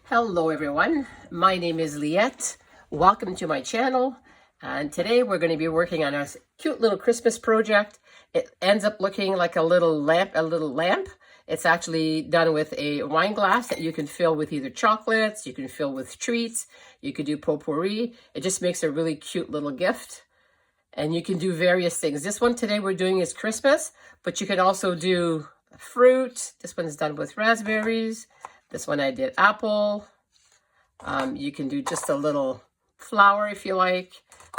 Hello everyone, my name is Liette. Welcome to my channel, and today we're going to be working on a cute little Christmas project. It ends up looking like a little lamp. It's actually done with a wine glass that you can fill with either chocolates, you can fill with treats, you could do potpourri. It just makes a really cute little gift, and you can do various things. This one today we're doing is Christmas, but you can also do fruit. This one's done with raspberries. This one I did apple. You can do just a little flower if you like.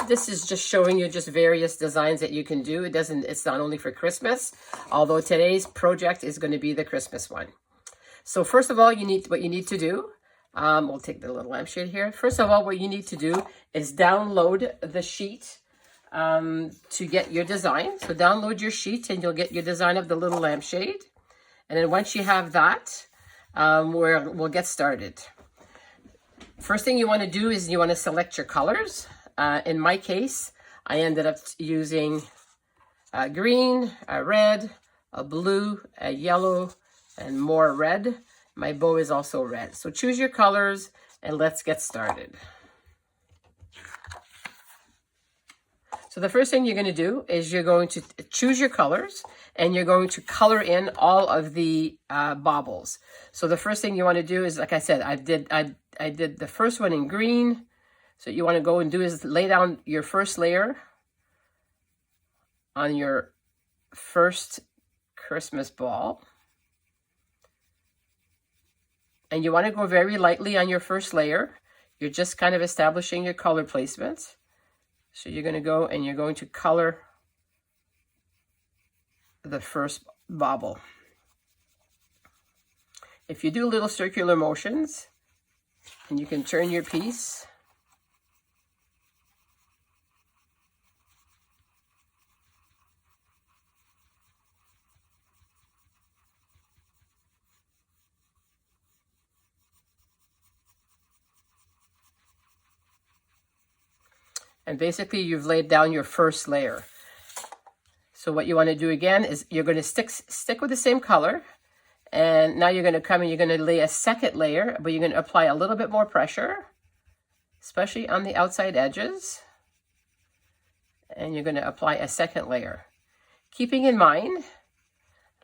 This is just showing you just various designs that you can do. It's not only for Christmas, although today's project is going to be the Christmas one. So first of all, what you need to do, we'll take the little lampshade here. First of all, what you need to do is download the sheet to get your design. So download your sheet and you'll get your design of the little lampshade. And then once you have that, we'll get started. First thing you want to do is you want to select your colors. In my case, I ended up using a green, a red, a blue, a yellow, and more red. My bow is also red. So choose your colors and let's get started. So the first thing you're going to do is you're going to choose your colors and you're going to color in all of the baubles. So the first thing you want to do is, like I said, I did the first one in green. So you want to go and do is lay down your first layer on your first Christmas ball. And you want to go very lightly on your first layer. You're just kind of establishing your color placement. So you're going to go and you're going to color the first bauble. If you do little circular motions, and you can turn your piece, and basically you've laid down your first layer. So what you want to do again is you're going to stick with the same color, and now you're going to come and you're going to lay a second layer, but you're going to apply a little bit more pressure, especially on the outside edges, and you're going to apply a second layer. Keeping in mind,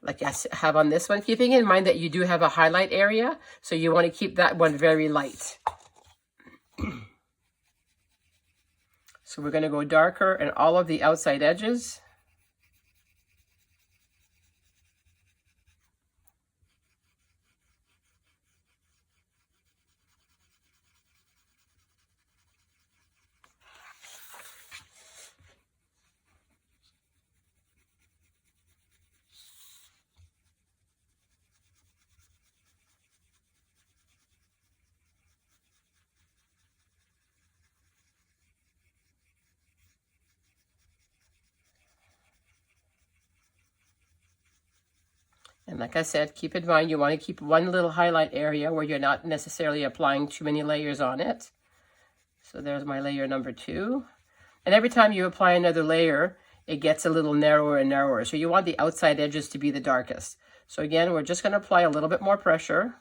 like I have on this one, keeping in mind that you do have a highlight area, so you want to keep that one very light. So we're going to go darker in all of the outside edges. And like I said, keep in mind, you want to keep one little highlight area where you're not necessarily applying too many layers on it. So there's my layer number 2. And every time you apply another layer, it gets a little narrower and narrower. So you want the outside edges to be the darkest. So again, we're just going to apply a little bit more pressure.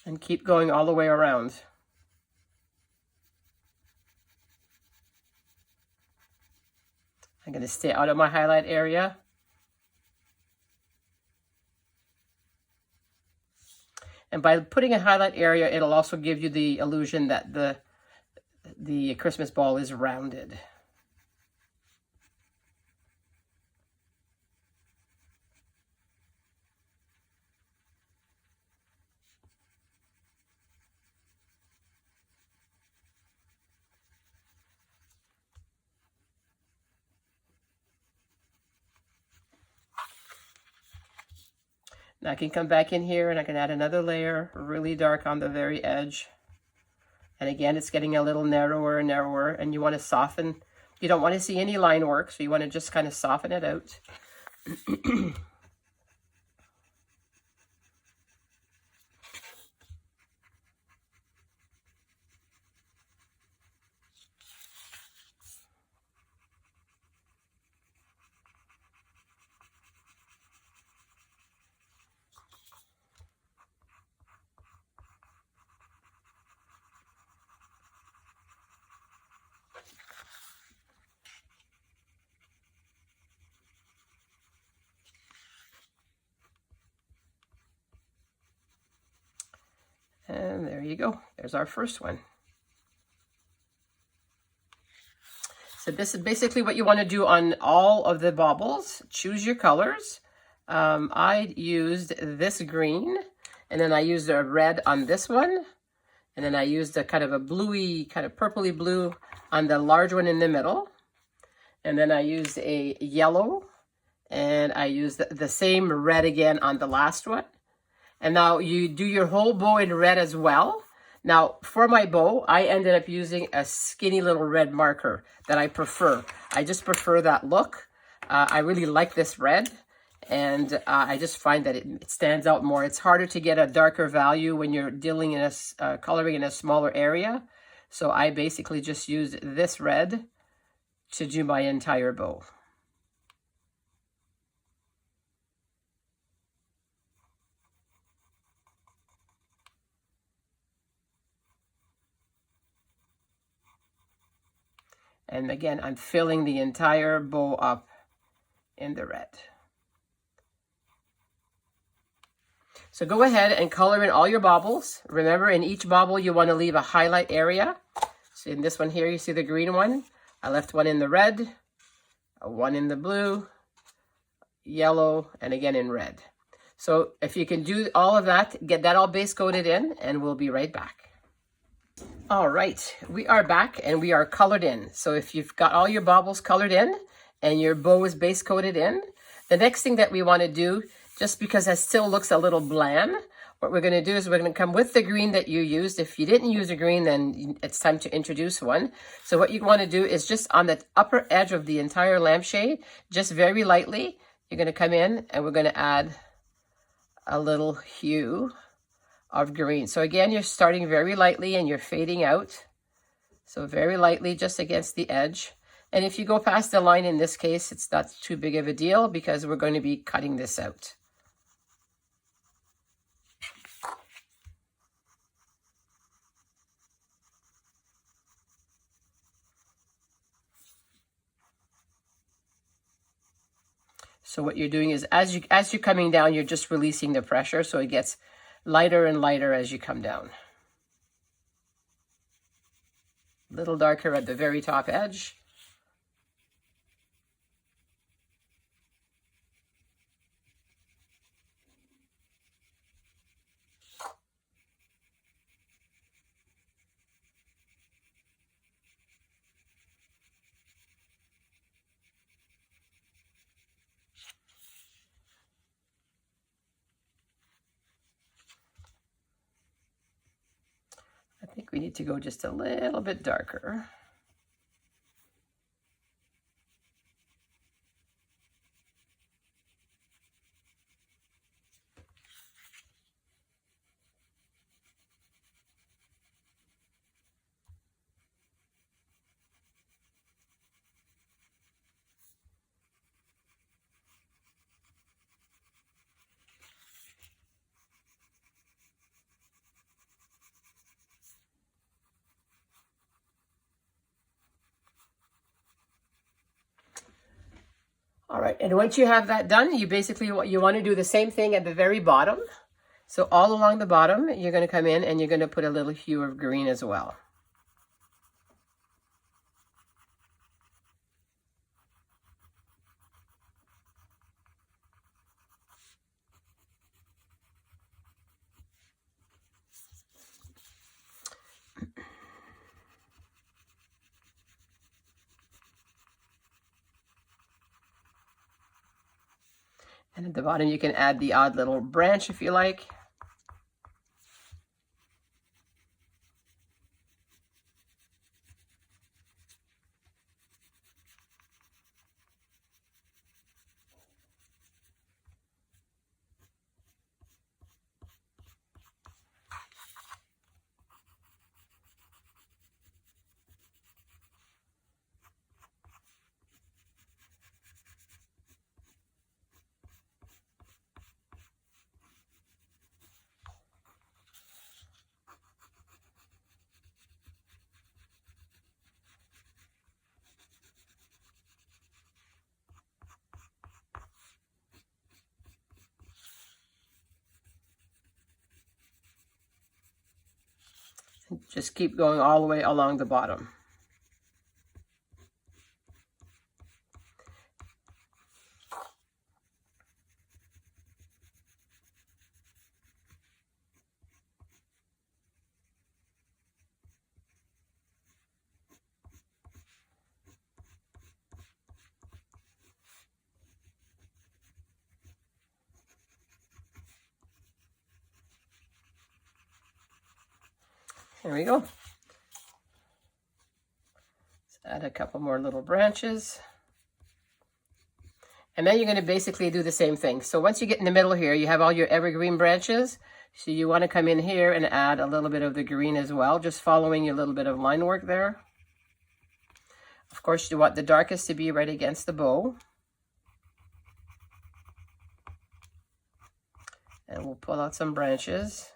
And keep going all the way around. I'm going to stay out of my highlight area. And by putting a highlight area, it'll also give you the illusion that the Christmas ball is rounded. Now I can come back in here and I can add another layer, really dark on the very edge. And again, it's getting a little narrower and narrower, and you want to soften You don't want to see any line work, so you want to just kind of soften it out. And there you go. There's our first one. So this is basically what you want to do on all of the baubles. Choose your colors. I used this green, and then I used a red on this one, and then I used a kind of a bluey, kind of purpley blue on the large one in the middle, and then I used a yellow, and I used the same red again on the last one. And now you do your whole bow in red as well. Now, for my bow, I ended up using a skinny little red marker that I prefer. I just prefer that look. I really like this red, and I just find that it stands out more. It's harder to get a darker value when you're dealing in a coloring in a smaller area. So I basically just used this red to do my entire bow. And again, I'm filling the entire bow up in the red. So go ahead and color in all your baubles. Remember, in each bauble, you want to leave a highlight area. So in this one here, you see the green one. I left one in the red, one in the blue, yellow, and again in red. So if you can do all of that, get that all base coated in, and we'll be right back. All right, we are back and we are colored in. So if you've got all your baubles colored in and your bow is base coated in, the next thing that we want to do, just because it still looks a little bland, what we're going to do is we're going to come with the green that you used. If you didn't use a green, then it's time to introduce one. So what you want to do is just on the upper edge of the entire lampshade, just very lightly, you're going to come in and we're going to add a little hue of green. So again, you're starting very lightly and you're fading out. So very lightly just against the edge. And if you go past the line, in this case, it's not too big of a deal because we're going to be cutting this out. So what you're doing is as you're coming down, you're just releasing the pressure, so it gets lighter and lighter as you come down. A little darker at the very top edge. I think we need to go just a little bit darker. All right, and once you have that done, you basically you want to do the same thing at the very bottom. So all along the bottom, you're going to come in and you're going to put a little hue of green as well. And at the bottom, you can add the odd little branch if you like. Just keep going all the way along the bottom. There we go. Let's add a couple more little branches. And then you're going to basically do the same thing. So once you get in the middle here, you have all your evergreen branches. So you want to come in here and add a little bit of the green as well, just following your little bit of line work there. Of course, you want the darkest to be right against the bow. And we'll pull out some branches.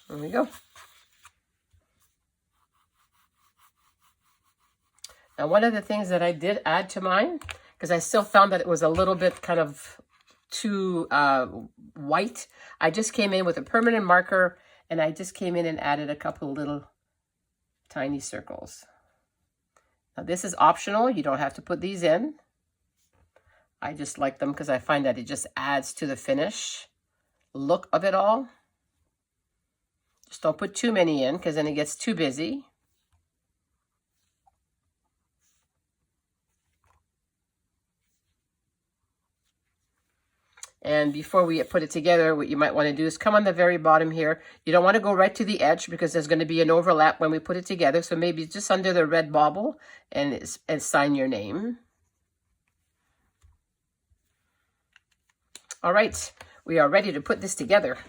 There we go. Now, one of the things that I did add to mine, because I still found that it was a little bit kind of too white, I just came in with a permanent marker and I just came in and added a couple little tiny circles. Now, this is optional. You don't have to put these in. I just like them because I find that it just adds to the finish look of it all. Just don't put too many in because then it gets too busy. And before we put it together, what you might want to do is come on the very bottom here. You don't want to go right to the edge because there's going to be an overlap when we put it together. So maybe just under the red bauble and sign your name. All right, we are ready to put this together.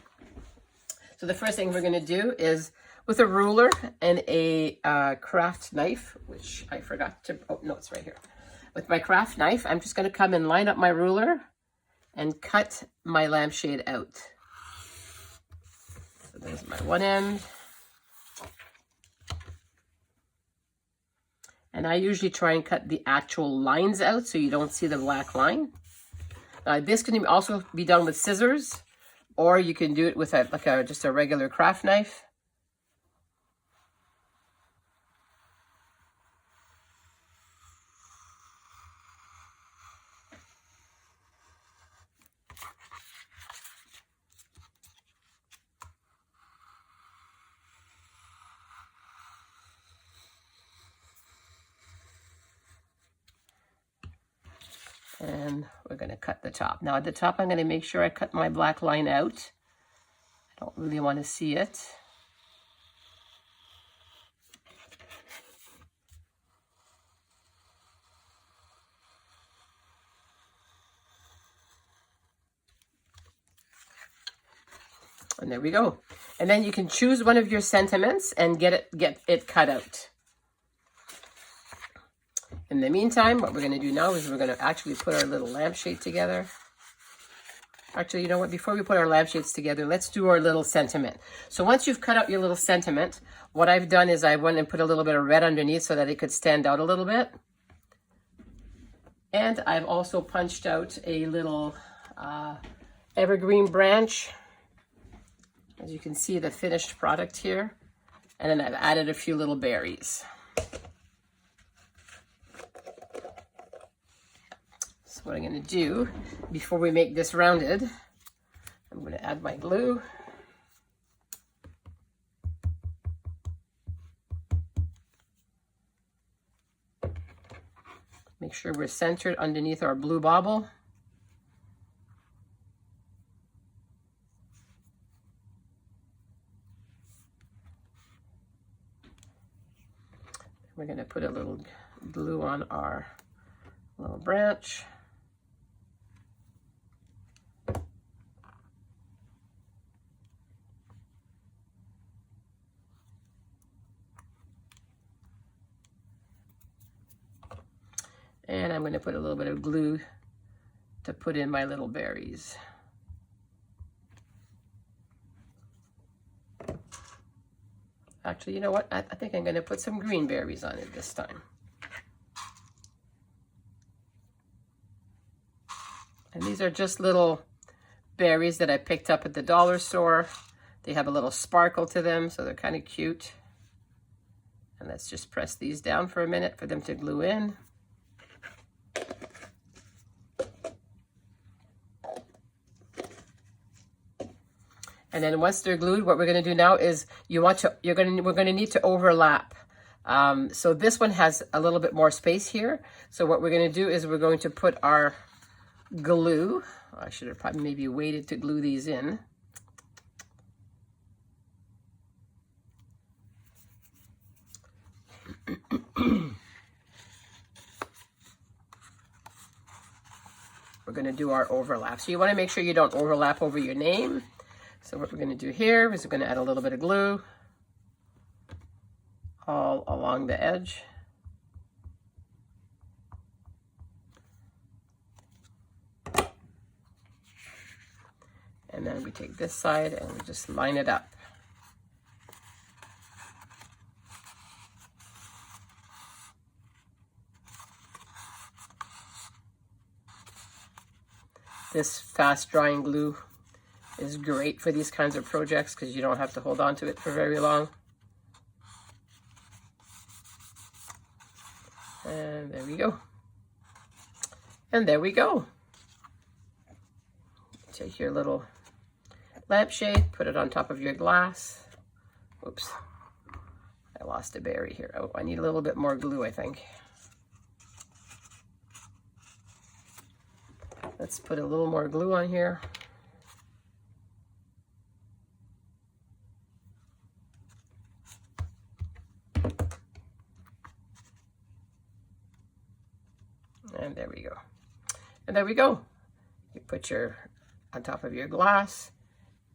So the first thing we're going to do is with a ruler and a craft knife, which I forgot to, oh no, it's right here. With my craft knife, I'm just going to come and line up my ruler and cut my lampshade out. So there's my one end. And I usually try and cut the actual lines out so you don't see the black line. This can also be done with scissors, or you can do it with just a regular craft knife. And we're going to cut the top. Now at the top, I'm going to make sure I cut my black line out. I don't really want to see it. And there we go. And then you can choose one of your sentiments and get it cut out. In the meantime, what we're going to do now is we're going to actually put our little lampshade together. Actually, you know what? Before we put our lampshades together, let's do our little sentiment. So once you've cut out your little sentiment, what I've done is I went and put a little bit of red underneath so that it could stand out a little bit. And I've also punched out a little evergreen branch. As you can see, the finished product here. And then I've added a few little berries. So what I'm going to do, before we make this rounded, I'm going to add my glue. Make sure we're centered underneath our blue bauble. We're going to put a little glue on our little branch. And I'm going to put a little bit of glue to put in my little berries. Actually, you know what? I think I'm going to put some green berries on it this time. And these are just little berries that I picked up at the dollar store. They have a little sparkle to them, so they're kind of cute. And let's just press these down for a minute for them to glue in. And then once they're glued, what we're going to do now is we're going to need to overlap. So this one has a little bit more space here. So what we're going to do is we're going to put our glue. I should have probably maybe waited to glue these in. We're going to do our overlap. So you want to make sure you don't overlap over your name. So what we're going to do here is we're going to add a little bit of glue all along the edge. And then we take this side and we just line it up. This fast drying glue is great for these kinds of projects because you don't have to hold on to it for very long. And there we go. And there we go. Take your little lampshade, put it on top of your glass. Oops, I lost a berry here. Oh, I need a little bit more glue, I think. Let's put a little more glue on here. And there we go. And there we go. You put your on top of your glass,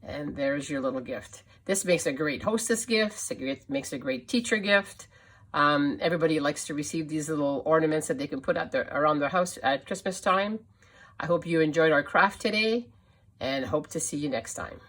and there's your little gift. This makes a great hostess gift. It makes a great teacher gift. Everybody likes to receive these little ornaments that they can put out around their house at Christmas time. I hope you enjoyed our craft today, and hope to see you next time.